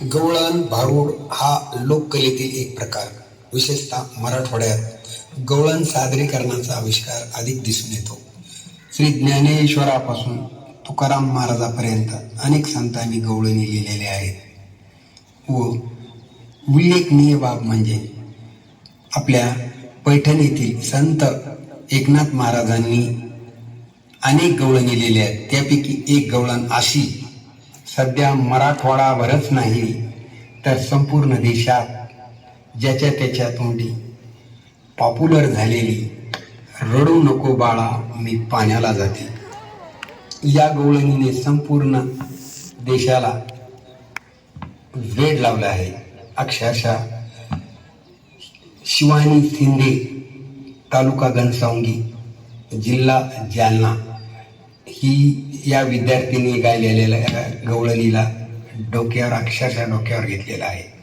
गवळण भारुड हा लोककलेतील एक प्रकार. विशेषतः मराठवाड्यात गवळण सादरीकरणाचा आविष्कार अधिक दिसून येतो. श्री ज्ञानेश्वरापासून तुकाराम महाराजापर्यंत अनेक संतांनी गवळणी लिहिलेले आहेत. व उल्लेखनीय बाब म्हणजे आपल्या पैठण येथील संत एकनाथ महाराजांनी अनेक गवळणी लिहिल्या आहेत. त्यापैकी एक गवळण अशी सध्या मराठवाडाभरच नाही तर संपूर्ण देशात ज्याच्या त्याच्या तोंडी पॉप्युलर झालेली रडू नको बाळा मी पाण्याला जाते या गवळणीने संपूर्ण देशाला वेड लावला आहे. अक्षरशः शिवानी शिंदे, तालुका घनसावंगी, जिल्हा जालना ही या विद्यार्थिनी गायलेल्या गवळणीला अक्षरशः डोक्यावर घेतलेला आहे.